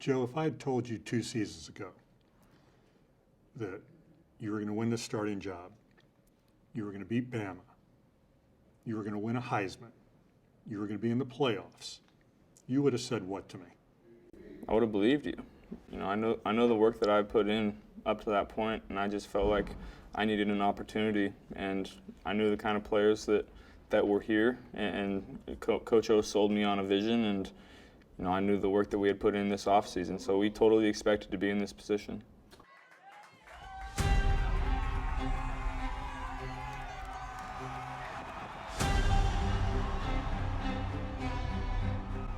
Joe, if I had told you 2 seasons ago that you were going to win the starting job, you were going to beat Bama, you were going to win a Heisman, you were going to be in the playoffs, you would have said what to me? I would have believed you. You know, I know the work that I put in up to that point, and I just felt like I needed an opportunity, and I knew the kind of players that were here, and Coach O sold me on a vision, and you know, I knew the work that we had put in this offseason, so we totally expected to be in this position.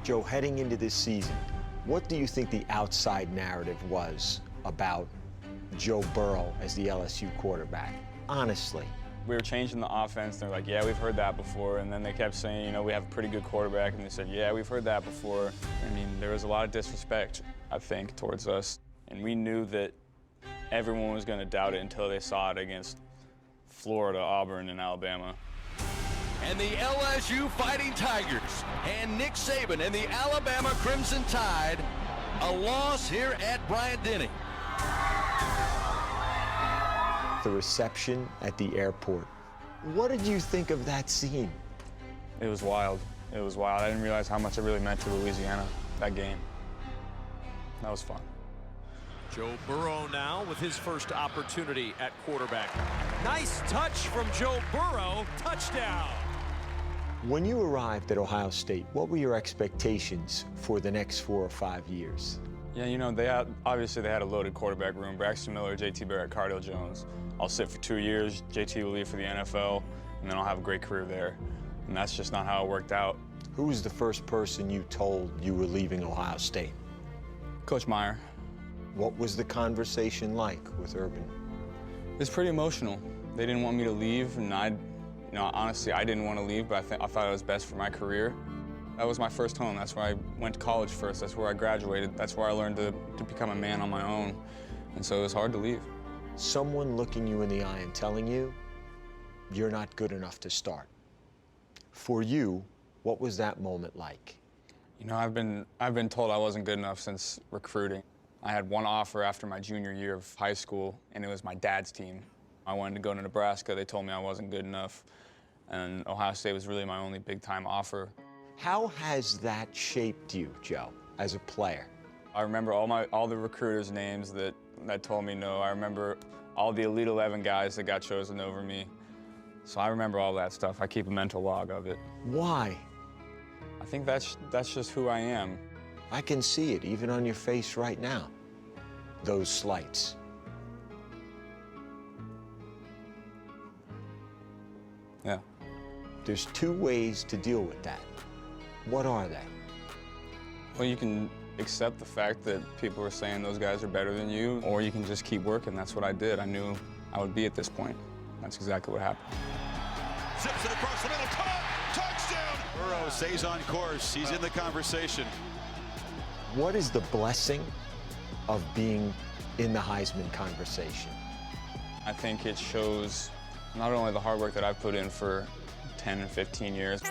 Joe, heading into this season, what do you think the outside narrative was about Joe Burrow as the LSU quarterback? Honestly. We were changing the offense, and they're like, yeah, we've heard that before. And then they kept saying, you know, we have a pretty good quarterback. And they said, yeah, we've heard that before. I mean, there was a lot of disrespect, I think, towards us. And we knew that everyone was going to doubt it until they saw it against Florida, Auburn, and Alabama. And the LSU Fighting Tigers and Nick Saban and the Alabama Crimson Tide, a loss here at Bryant-Denny. The reception at the airport. What did you think of that scene? It was wild. It was wild. I didn't realize how much it really meant to Louisiana, that game. That was fun. Joe Burrow now with his first opportunity at quarterback. Nice touch from Joe Burrow. Touchdown. When you arrived at Ohio State, what were your expectations for the next 4 or 5 years? Yeah, you know, obviously they had a loaded quarterback room. Braxton Miller, JT Barrett, Cardale Jones. I'll sit for 2 years, JT will leave for the NFL, and then I'll have a great career there. And that's just not how it worked out. Who was the first person you told you were leaving Ohio State? Coach Meyer. What was the conversation like with Urban? It was pretty emotional. They didn't want me to leave, and honestly, I didn't want to leave, but I thought it was best for my career. That was my first home. That's where I went to college first. That's where I graduated. That's where I learned to become a man on my own. And so it was hard to leave. Someone looking you in the eye and telling you, you're not good enough to start. For you, what was that moment like? You know, I've been told I wasn't good enough since recruiting. I had one offer after my junior year of high school, and it was my dad's team. I wanted to go to Nebraska. They told me I wasn't good enough, and Ohio State was really my only big-time offer. How has that shaped you, Joe, as a player? I remember all the recruiters' names that told me no. I remember all the Elite 11 guys that got chosen over me. So I remember all that stuff. I keep a mental log of it. Why? I think that's just who I am. I can see it even on your face right now. Those slights. Yeah. There's 2 ways to deal with that. What are they? Well, you can accept the fact that people are saying those guys are better than you, or you can just keep working. That's what I did. I knew I would be at this point. That's exactly what happened. Zips it across the middle, caught, touchdown! Burrow stays on course. He's in the conversation. What is the blessing of being in the Heisman conversation? I think it shows not only the hard work that I've put in for 10 and 15 years,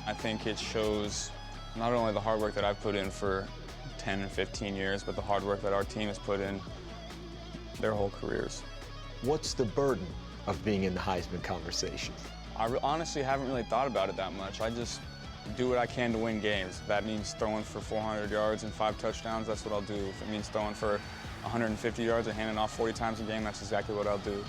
I think it shows not only the hard work that I've put in for 10 and 15 years, but the hard work that our team has put in their whole careers. What's the burden of being in the Heisman conversation? I honestly haven't really thought about it that much. I just do what I can to win games. If that means throwing for 400 yards and 5 touchdowns, that's what I'll do. If it means throwing for 150 yards and handing off 40 times a game, that's exactly what I'll do.